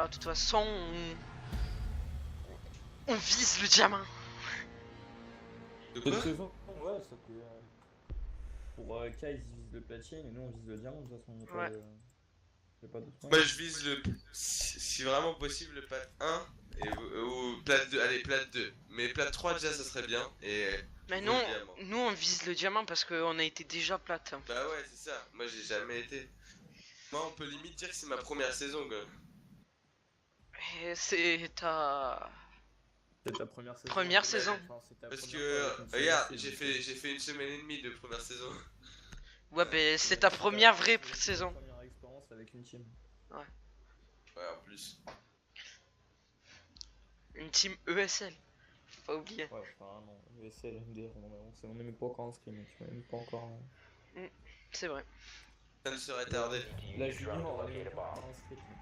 De toute façon, on vise le diamant. De Cette quoi? saison, ouais, ça peut. Pour Kai, ils visent le platine et nous on vise le diamant. De toute façon, il n'y a Ouais. pas d'autre. Moi je vise le. Si vraiment possible, le plat 1 ou plat 2. Allez, plat 2. Mais plat 3 déjà ça serait bien. Et. Mais faut non, le diamant. nous on vise le diamant parce qu'on a été déjà plate. Bah ouais, c'est ça. Moi j'ai jamais été. Moi on peut limite dire que c'est ma première saison quoi. Et c'est ta C'est ta première saison. première saison. Enfin, c'est ta Parce première fois avec que. une série Regarde, C, j'ai donc, fait une semaine et demie de première saison. Ouais, ben c'est ta première vraie c'est saison. ta première expérience avec une team. Ouais, en plus. Une team ESL. Faut pas oublier. Ouais, enfin non, ESL, MDR, on n'est même pas encore inscrit, mec. On est même pas encore. C'est vrai. Ça ne serait tardé. La junior, elle est même pas encore inscrite. Mec.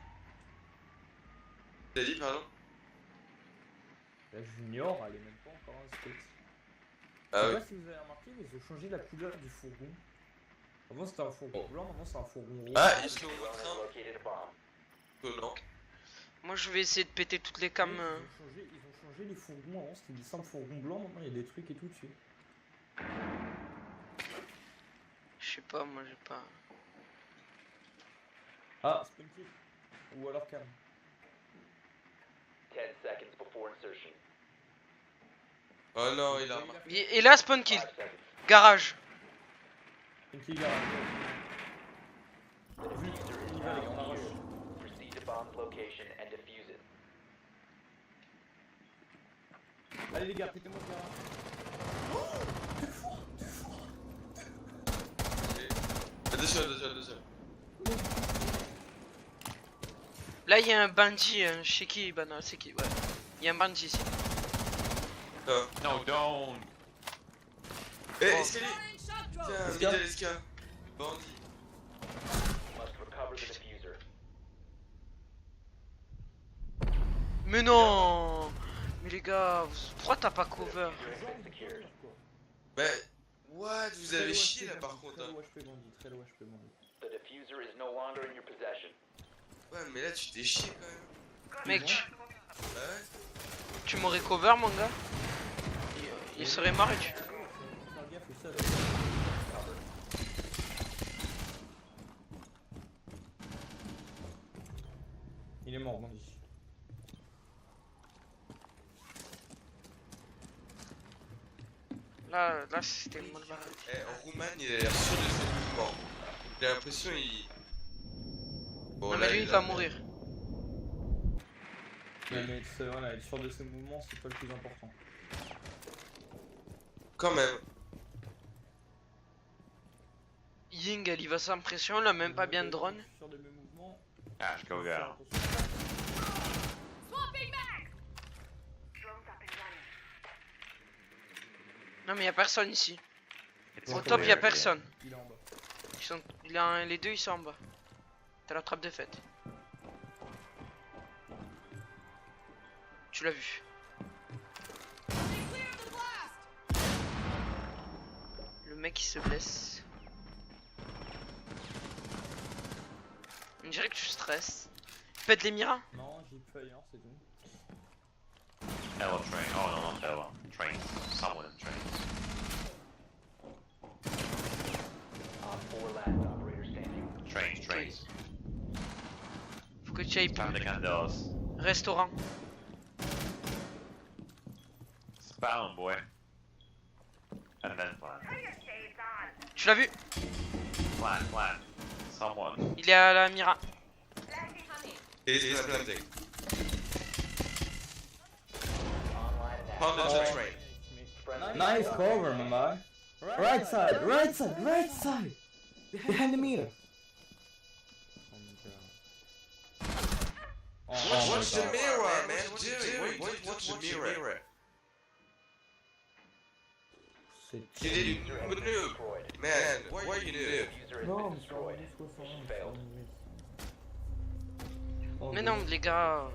T'as dit, pardon? La junior, elle est même pas encore inscrite. Ah Je oui. sais pas si vous avez remarqué, mais ils ont changé la couleur du fourgon. Avant c'était un fourgon blanc, maintenant c'est un fourgon rouge. Ah, ils sont en train. Oh non. Moi je vais essayer de péter toutes les cams. Ils ont changé les fourgons, avant c'était des simples fourgons blancs, maintenant il y a des trucs et tout dessus. Je sais pas, moi j'ai pas. Ah, Spunky. Ou alors Cam. 10 seconds before insertion. Oh non, il a remarqué. Et là, spawn kill. 5 seconds. Garage. Spunky, garage. The diffuser is On y va les gars, on now arrache. secured. Proceed to bomb's location and defuse it. Allez les gars, pétez-moi le garage. Attention. Là, il y a un bandit. Chez qui? Bah non, c'est qui? Ouais. Il y a un bandit ici. Ah. No, don't. Eh, escalier! Tiens, middle SK. Bandit. You must recover the diffuser. Mais non! Mais les gars, pourquoi t'as pas cover? Diffuser has been secured. Bah, what? Vous avez chié là par contre. Très Hein. low HP bandit, très low HP bandit. The diffuser is no longer in your possession. Ouais, mais là tu t'es chié quand même. Mec, Bah ouais. tu m'aurais cover, mon gars? Il serait marré, tu. Faire gaffe au sol. Il est mort, bandit. Là c'était mal barré. Eh, en Rouman, il a l'air sûr de ses mouvements. J'ai l'impression il. Bon, Non, là, mais lui, il a- va mourir. Ouais, mais c'est voilà, être sûr de ses mouvements, c'est pas le plus important. Quand même. Ying, elle y va sans pression, elle a même pas bien de drone. Je suis sûr de mes mouvements. Ash, go Faire down. attention. Non, mais y a personne ici. It's Au Ouais, top, clear, y a yeah. personne. Il est en bas. Les deux, ils sont en bas. T'as la trappe de fête. Tu l'as vu. Le mec, il se blesse. On dirait que tu stresses. Pète les miras. Non, j'ai fire, c'est tout. Ella train. Oh no, not Ella. Trains. Someone in trains. Op 4 last operator standing. Trains. Faut que tu ailles Spam the candles. restaurant. Spam, boy. And then plan. Tu l'as vu? Plan. Someone. Il est à la mira. Et c'est planté. Online and Pound active. the train. Friendly Nice operator cover, standing. man. Right side. Behind the mirror. Oh Watch the mirror, man. What you doing? Watch the mirror. You did Diffuser has good been noob. destroyed. Man, why you noob? Diffuser has Non, been destroyed. Mission failed. Mais non, les gars.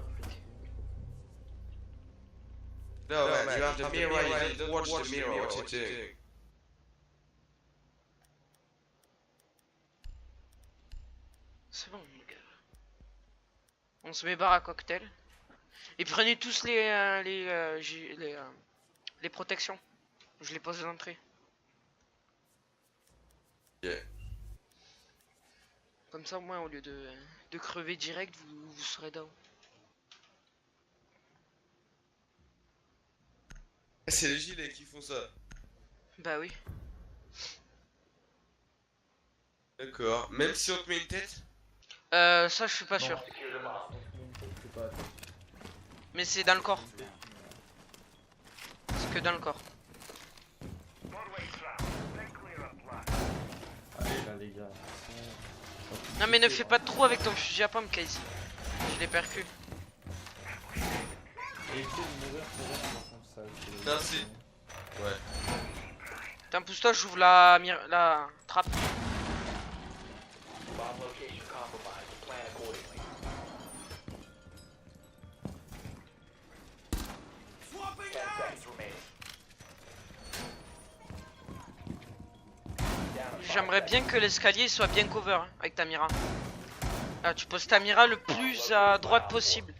No, man, you have the mirror. You don't watch the mirror. What you doing? C'est bon, les gars. On se met barre à cocktail. Et prenez tous les protections. Je les pose d'entrée. Yeah. Comme ça, au moins, au lieu de crever direct, vous serez down. C'est les gilets qui font ça. Bah oui. D'accord. Même si on te met une tête. Ça, je suis pas Non. sûr. C'est pas attends. Mais c'est dans le corps. C'est que dans le corps. Allez là les gars. Non, mais ne fais pas de trou avec ton fusil à pompe, Casey. Je l'ai percu. Et tu sais, le mouveur, c'est vrai, par contre, ça. Non, si. Ouais. Tiens, pousse-toi, j'ouvre la trappe. Bomb location compromised. Plan accordingly. Ten seconds remaining. Down to 5 J'aimerais bien que l'escalier soit bien cover hein, avec ta mira. Ah, tu poses ta mira le plus à droite possible.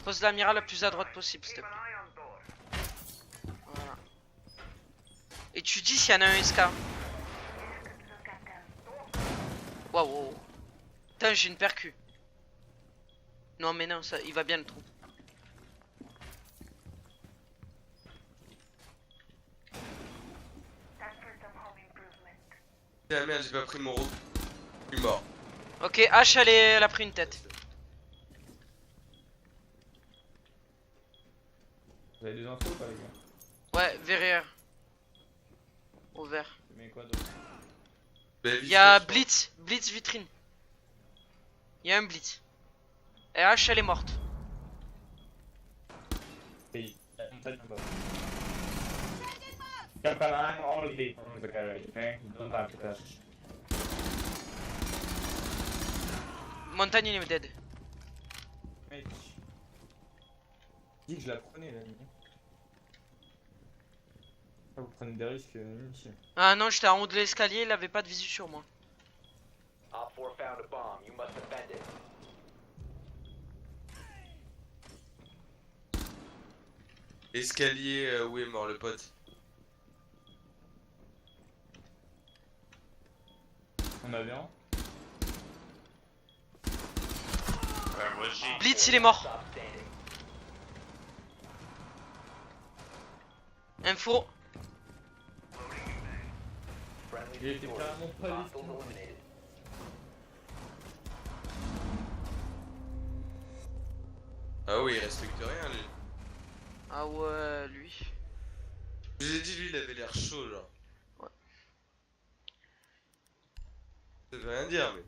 Pose la mira la plus à droite possible, s'il te plaît. Voilà. Et tu dis s'il y en a un SK. Waouh. Putain, j'ai une percu. Non, mais non, ça, il va bien le trou. Ah merde, j'ai pas pris mon roux. Je suis mort. Ok, H, elle a pris une tête. Vous avez des infos ou pas les gars? Ouais, verrière. Au vert. Tu mets quoi d'autre? Ben, Il y a vite, Blitz vitrine. Il y a un Blitz. Et H, elle est morte. Hey, montagne en bas. Campagne, all day. Ok, don't have to touch. Montagne, il est dead. Mec. Je dis que je la prenais la ligne. Ah, vous prenez des risques inutiles. Ah non, j'étais en haut de l'escalier, il avait pas de visu sur moi. Op 4 found a bomb. You must defend it. Escalier, où est mort le pote? On avait un. Where was she? Blitz, il est mort. Stop standing. Info. Friendly Il était victorious. carrément pas Hostiles lisse. eliminated. Ah oui, il respecte rien lui. Ah ouais, lui. Je vous ai dit, lui il avait l'air chaud genre. Ouais. Ça veut rien dire mais.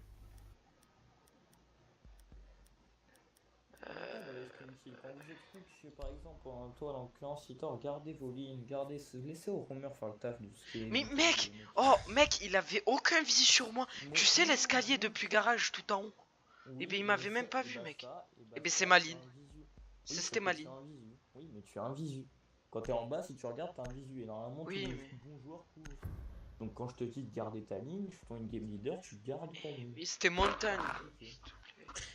Quand vous êtes trucs, par exemple, toi en l'occurrence, si toi, regardez vos lignes, laissez au roamer faire le taf de ce qui est. Mais mec, oh mec, il avait aucun visu sur moi. Tu sais l'escalier depuis garage tout en haut. Oui, ben, il m'avait même pas vu, bah, mec. ça, Eh ben, ça, c'est ma ligne. un visu. C'était sauf que ma tu ligne. as un visu. Oui, mais tu as un visu. Quand t'es en bas, si tu regardes, t'as un visu. Et normalement, Oui, tous les mais- bons joueurs trouvent aussi. Donc quand je te dis de garder ta ligne, je suis ton game leader, tu gardes ta ligne. Oui, c'était montagne. Ok.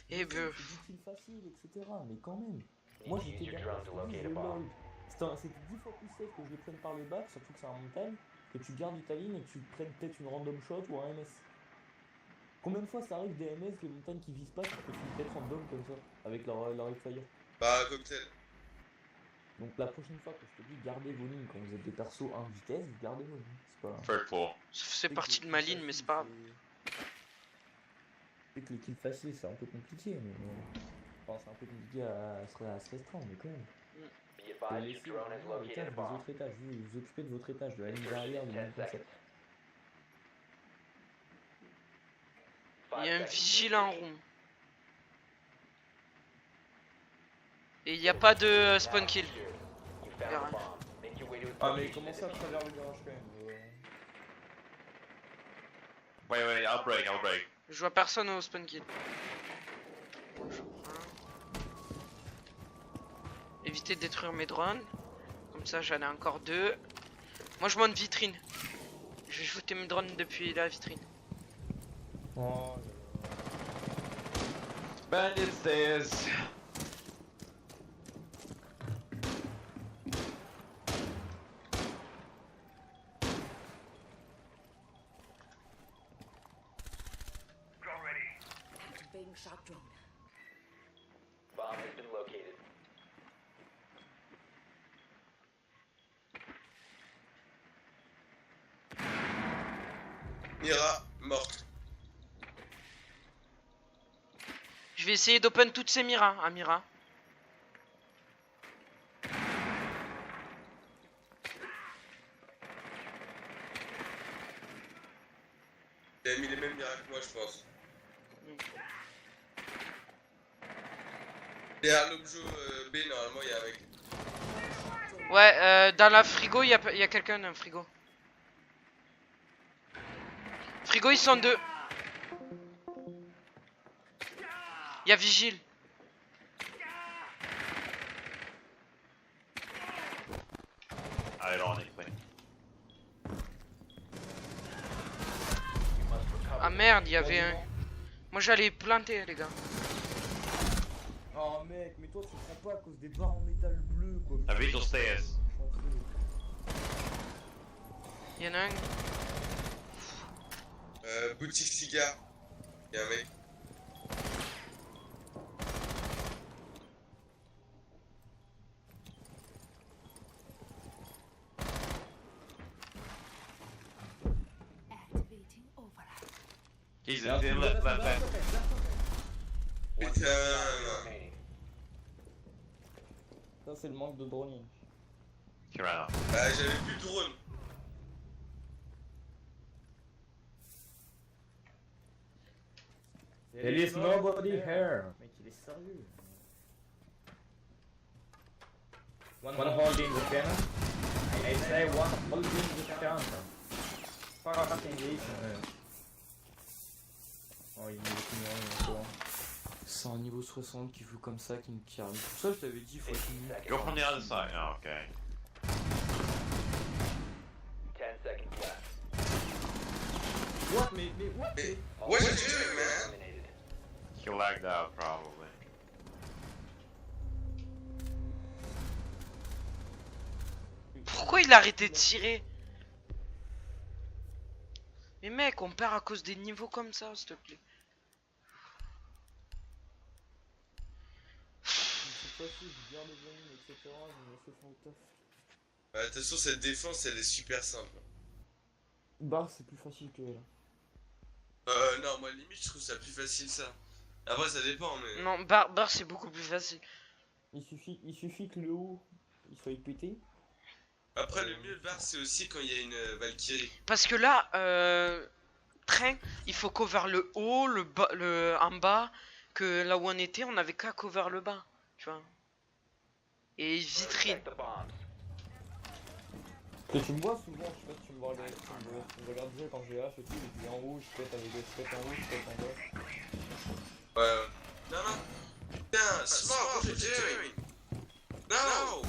Eh Je ben, sais, c'est difficile facile, etc. Mais quand même. Moi Use j'étais your derrière, drone to locate a je bomb. lol. C'était 10 fois plus safe que je le prenne par le bac, surtout que c'est en montagne, que tu gardes ta ligne et que tu prennes peut-être une random shot ou un MS. Combien de fois ça arrive des MS, des montagnes qui visent pas, qui te font peut-être random comme ça, avec leur fire. Bah, cocktail. Donc la prochaine fois que je te dis gardez vos lignes quand vous êtes des persos 1 vitesse, vous gardez vos lignes. C'est pas. Third floor. c'est parti de ma ligne, mais c'est pas grave. C'est que les kills faciles c'est un peu compliqué, mais. Enfin, c'est un peu compliqué à se restreindre, mais quand même. Be advised your drone has Vraiment, les located a tâches des bomb. autres étages, vous vous occupez de votre étage, de la ligne Insertion arrière, in du 10 même concept. seconds. Il y a un 5 seconds. vigilant en room. Et il n'y a pas de spawn kill. You found Yeah. a bomb. Make your way to its Ah, mais location comment and ça à defuse travers it. le garage quand même Wait, I'll break, I'll break. Je vois personne au spawn kill. Bonjour. Éviter de détruire mes drones. Comme ça, j'en ai encore 2. Moi, je monte vitrine. Je vais shooter mes drones depuis la vitrine. Oh, Bandit stairs. Being shot drone. Bomb has been located. Mira, morte. Je vais essayer d'open toutes ces miras, hein, Mira. Il a mis les mêmes miracles que moi, je pense. Derrière l'objet B, normalement, il y a un mec. Ouais, dans la frigo, il y a quelqu'un dans le frigo. Frigo, ils sont deux. Il y a Vigile. Ironically. Ah merde, il y avait un... Moi j'allais planter les gars. Oh mec, mais toi tu prends pas à cause des barres en métal bleu quoi. A visual stairs. Il y en a un. Boutique cigare. Il y a un mec. Activating override. He's in left. Putain. Remaining. Ça c'est le manque de droning. He ran off. Bah, j'avais plus de drone. There is nobody here. Mec il est sérieux. One holding the cannon. I say one holding the cannon. Fucking listen. Oh il est fini encore. C'est un niveau 60 qui joue comme ça, qui me tire. Pour ça je t'avais dit faut qu'il... Go from the other side. Oh, okay. 10 seconds left. What mais what Mais, what you doing, man? Eliminated. He lagged out probably. Pourquoi il a arrêté de tirer? Mais mec, on perd à cause des niveaux comme ça, s'il te plaît. C'est facile, je garde les volumes, etc. Je me fais faire le taf. Bah, de toute façon, cette défense, elle est super simple. Bar c'est plus facile que elle. Non, moi, limite, je trouve ça plus facile, ça. Après, ça dépend, mais... Non, bar c'est beaucoup plus facile. Il suffit que le haut il soit pété. Après, le mieux, bar, c'est aussi quand il y a une Valkyrie. Parce que là, train, il faut cover le haut, le bas, en bas. Que là où on était, on avait qu'à cover le bas. Tu vois. Et vitrine. Protect the bombs. Que tu me vois souvent, je sais pas si tu me vois regarder, tu me regardes déjà quand j'ai H et tout, et puis en haut, je pète avec des pètes en haut, je pète en bas. Ouais. Non, non. Putain, Smoke, what you doing? No!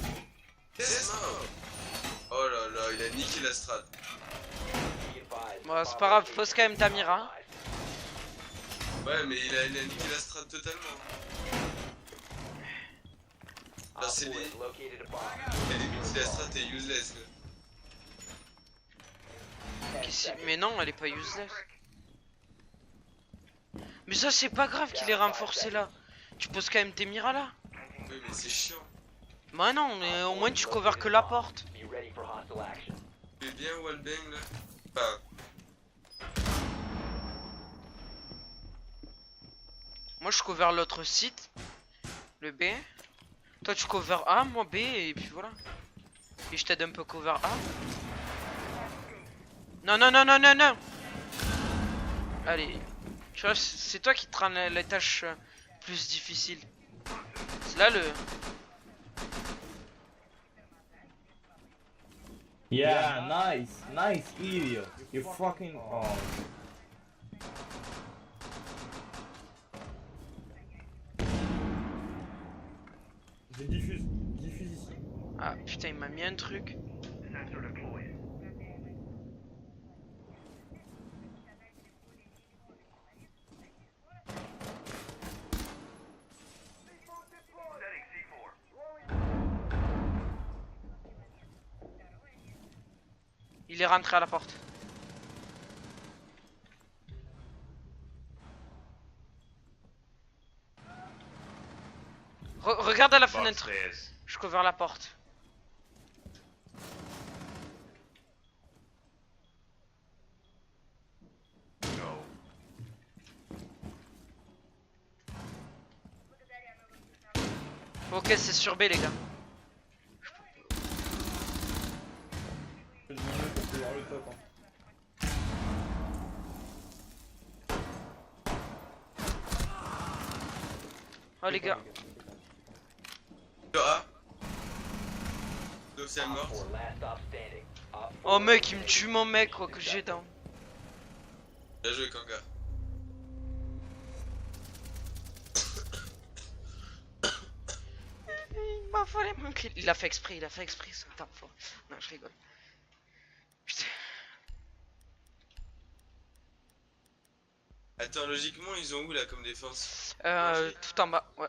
Yes, Smoke! Oh là là, il a niqué la strat. Be advised. Bon, c'est pas grave, pose quand même ta mira. Ouais, mais il a niqué la strat totalement. Op Là, c'est 4 les... has located a bomb. Et limite, la strat est useless, quoi. Mais non, elle est pas useless. Mais ça, c'est pas grave qu'il ait renforcé là. Tu poses quand même tes miras là. Oui, mais c'est chiant. Bah non, mais au moins tu cover que la porte. Be ready for hostile action. Tu fais bien wallbang, là. Enfin, Moi je cover l'autre site, le B. Toi tu cover A, moi B, et puis voilà. Et je t'aide un peu cover A. Non, non, non, non, non, non. Allez. Tu vois, c'est toi qui te rend les tâches plus difficiles. C'est là le... Yeah, nice idiot. You fucking... Oh. Je diffuse ici. Ah putain, il m'a mis un truc. Il est rentré à la porte. Regarde à la Box fenêtre. stairs. Je couvre la porte. Go. Ok, c'est sur B, les gars. Je vais diminuer pour pouvoir le top. Hein. Oh, les gars. Sur A. Deuxième Op mort. 4 last stop standing. Op 4 Oh, mec, il me tue mon mec, quoi, que j'ai dans. Bien joué, Kanga. Il m'a volé mon kill. Il a fait exprès, ça. Attends, faut... Non, je rigole. Putain. Attends, logiquement, ils ont où là comme défense? Tout en bas, ouais.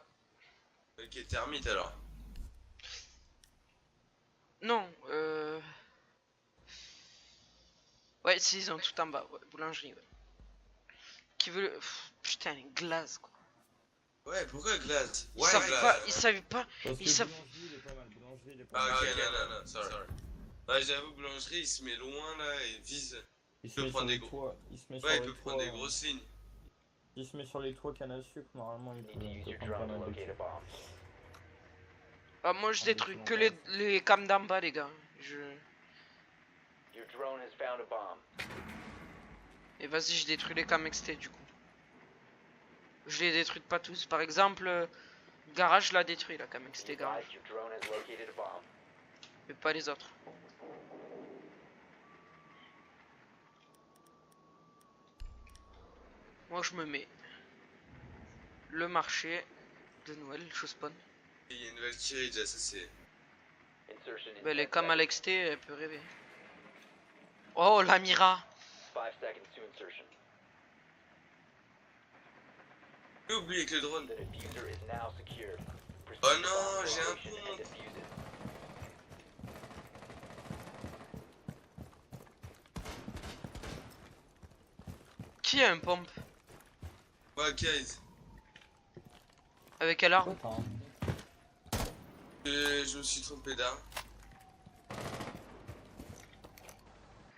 Ok, termite alors. Non, Ouais, si, ils ont tout en bas, ouais. Boulangerie, ouais. Qui veut le... Pff, putain, les glaces, quoi. Ouais, pourquoi glace? Ils Ouais, savaient glace. pas, ils savaient pas. Parce que Ils savent... boulangerie, il est pas mal. Boulangerie, il est pas Ah, mal. ok, non, sorry. Ouais, j'avoue, boulangerie, il se met loin là et vise. Il se peut met sur prendre les des toits. Il se met Ouais, il sur peut les prendre des toits. grosses lignes. Il se met sur les toits canne à sucre. Normalement, il Need peut, to il use peut your prendre pas drone to mal de locate a kills. bomb. Ah, moi, je détruis que les cams d'en bas, les gars. Your drone has found a bomb. Et vas-y, je détruis les cams XT, du coup. Je les détruis pas tous. Par exemple, garage, je l'ai détruit, la cam Be XT garage. advised, your drone has located a bomb. Mais pas les autres. Moi, je me mets le marché de Noël, je spawn. Il y a une Valkyrie déjà, ça c'est. Insertion in Bah, les 10 cams à seconds. l'XT, elle peut rêver. Oh, la Mira. 5 seconds to insertion. J'ai oublié avec le drone. The diffuser is now secured. Proceed Oh to non, bomb j'ai un location pont. and defuse it. Qui a un pompe? Ouais, Kaiz. Avec quelle arme? Quoi, t'as un- Je me suis trompé d'arme.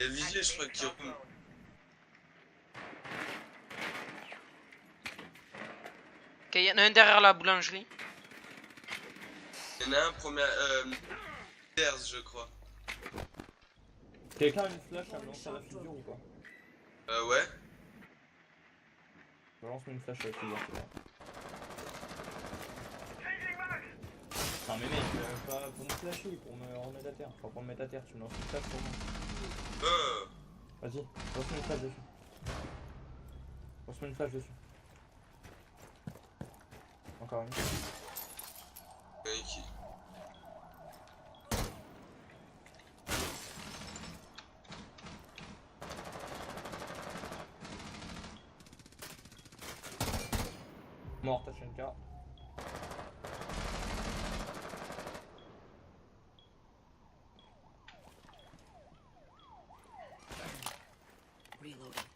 Il y a Vigier, je crois, qui roule. Ok, il y en a un derrière la boulangerie. Il y en a un premier. Terz, je crois. Quelqu'un a une flash à me lancer à la figure ou pas? Ouais. Balance-moi une flash à la figure, c'est bon. Non mais mec, pas pour me flasher, pour me remettre à terre. Enfin pour me mettre à terre, tu me lances une flash pour moi. Vas-y, lance-moi une flash dessus. Lance-moi une flash dessus. Encore une. Magnifique. Mort, Tachenka. Reloading.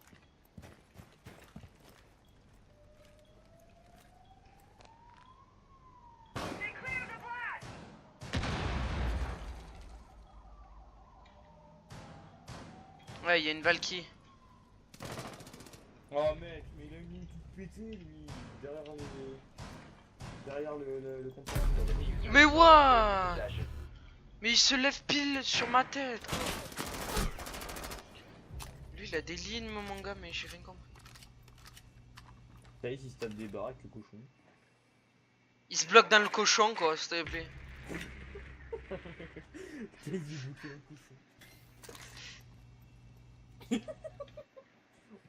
Ouais, il y a une Valky. Oh mec, mais il a une ligne toute pétée lui. Derrière le conteneur. The diffuser Mais is no longer in ouah! possession. Mais il se lève pile sur ma tête, quoi. Lui, il a des lignes, mon gars, mais j'ai rien compris. Ça y est, il se tape des baraques, le cochon. Il se bloque dans le cochon, quoi, s'il te plaît. Il bouclé le cochon.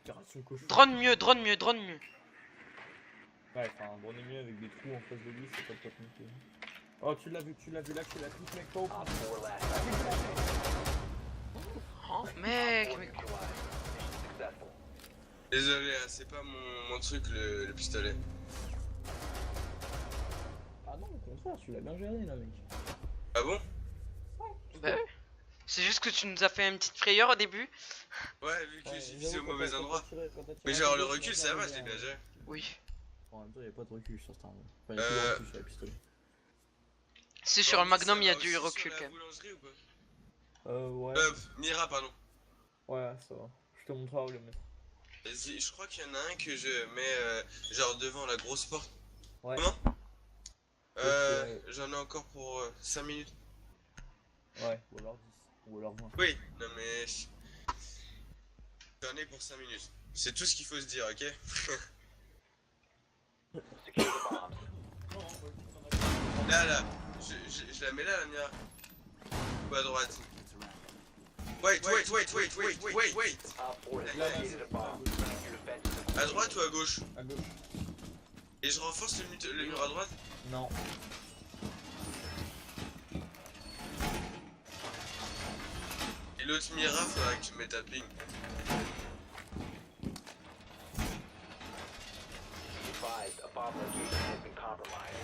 Opération cochon. Drone mieux, drone mieux, drone mieux. Ouais, enfin, un drone mieux avec des trous en face de lui, c'est pas le top nickel. Oh, tu l'as vu là, tu l'as pris, mec, pas au Op 4 last stop standing. Oh, mec, Op 4 mais... neutralized. Mission successful. Désolé, hein, c'est pas mon truc le pistolet. Ah non, au contraire, tu l'as bien géré là, mec. Ah bon? Bah ouais. C'est juste que tu nous as fait une petite frayeur au début. Ouais, vu que Ouais, j'ai visé j'avoue, au quand mauvais t'as endroit. tiré- quand t'as tiré Mais un genre peu le gauche, recul, tu ça l'as va, bien je l'ai bien géré. Oui. En même temps, il y a pas de recul sur cette arme. Enfin, il y a plus de recul sur la pistolet. C'est sur le Magnum, il y a du recul quand Sur la même. boulangerie ou pas? Ouais. Mira, pardon. Ouais, ça va. Je te montrerai où le mettre. Vas-y, je crois qu'il y en a un que je mets genre devant la grosse porte. Ouais. Comment Ouais. J'en ai encore pour 5 minutes. Ouais, ou alors 10. Ou alors 20. Oui, non mais... J'en ai pour 5 minutes. C'est tout ce qu'il faut se dire, ok? Secure the bombs. Là, je la mets là, la Mira. Ou à droite? Wait. Op 4 has located a bomb. Your defenses À droite ou à gauche? À gauche. Et je renforce le mur à droite? Non. Et l'autre Mira, faudrait que tu mettes un ping. Be advised, a bomb location has been compromised.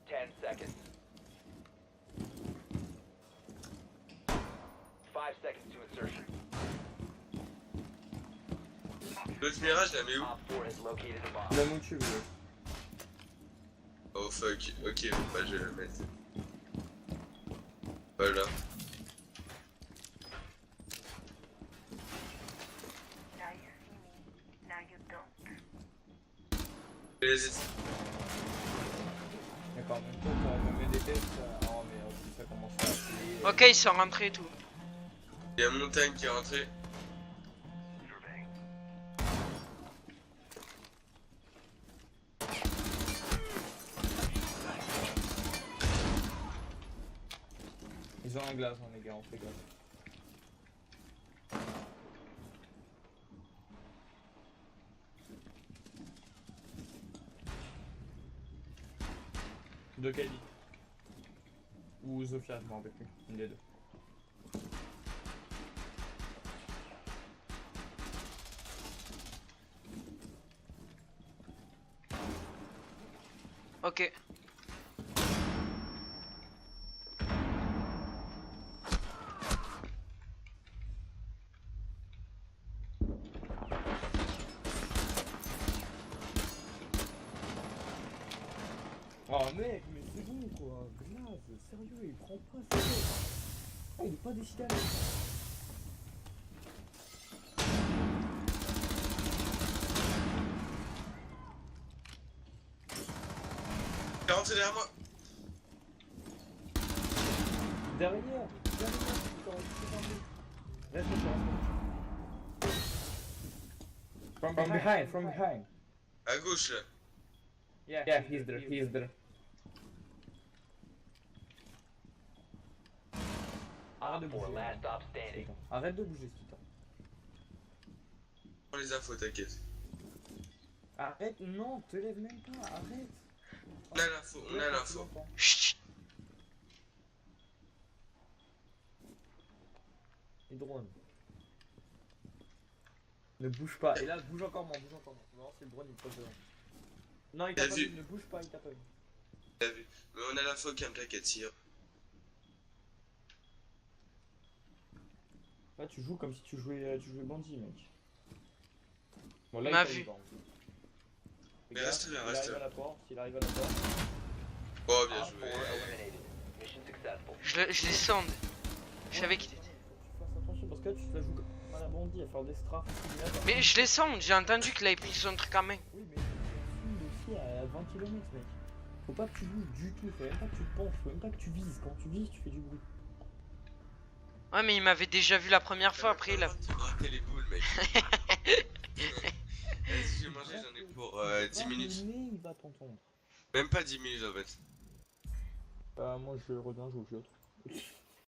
10 seconds. 5 seconds to insertion. L'autre Mira, je la mets où? Op 4 has located a bomb. La où tu veux. Oh fuck, ok, bah je vais la mettre. Voilà. Now you see me, now you don't. Les... D'accord, en même temps, quand on met des tests, oh merde, ça commence à appeler. Ok, ils sont rentrés et tout. Il y a Montagne qui est rentré. Ils ont un glace, hein, les gars, on fait gaffe. De Kali. Ou Zofia, je m'en rappelle plus. Une des deux. Ok. Oh mec, mais c'est bon quoi, Glace, sérieux, il prend pas, sérieux. Ah, il est pas décidé à aller. Il est rentré derrière moi. Derrière, putain, reste From behind. À gauche là. Yeah, he's there. Arrête de Op 4 bouger. last stop standing. Arrête de bouger, putain. Prends les infos, t'inquiète. Arrête, non, te lève même pas, arrête. On a l'info, on a l'info. Chut. Les drones. Ne bouge pas. Et là, bouge encore moins, Non, c'est le drone, il passe devant. Non, il t'a T'as pas vu? vu, ne bouge pas, il t'a pas vu. T'as vu? Mais on a l'info qui me tire. Là, tu joues comme si tu jouais bandit, mec. Bon, là, Il m'a t'a vu. par contre. Mais reste là, Il reste arrive à là. la porte, il arrive à la porte. Oh, bien Op 4 joué. eliminated. Mission successful. Je les sonde. Je savais qu'il était. Faut que tu fasses attention parce que là, tu te la joues comme un bandit à faire des strafes. Mais je les sonde, j'ai entendu qu'il avait pris son truc en main. Oui, mais tu filmes aussi à 20 km, mec. Faut pas que tu bouges du tout, faut même pas que tu te penches, faut même pas que tu vises. Quand tu vises, tu fais du bruit. Ouais, mais il m'avait déjà vu la première fois, après il a... Tu me ratais les boules, mec. Vas-y, j'ai mangé, j'en ai pour 10 minutes. Mais il va t'entendre. Même pas 10 minutes en fait. Moi je reviens, je joue au jeu.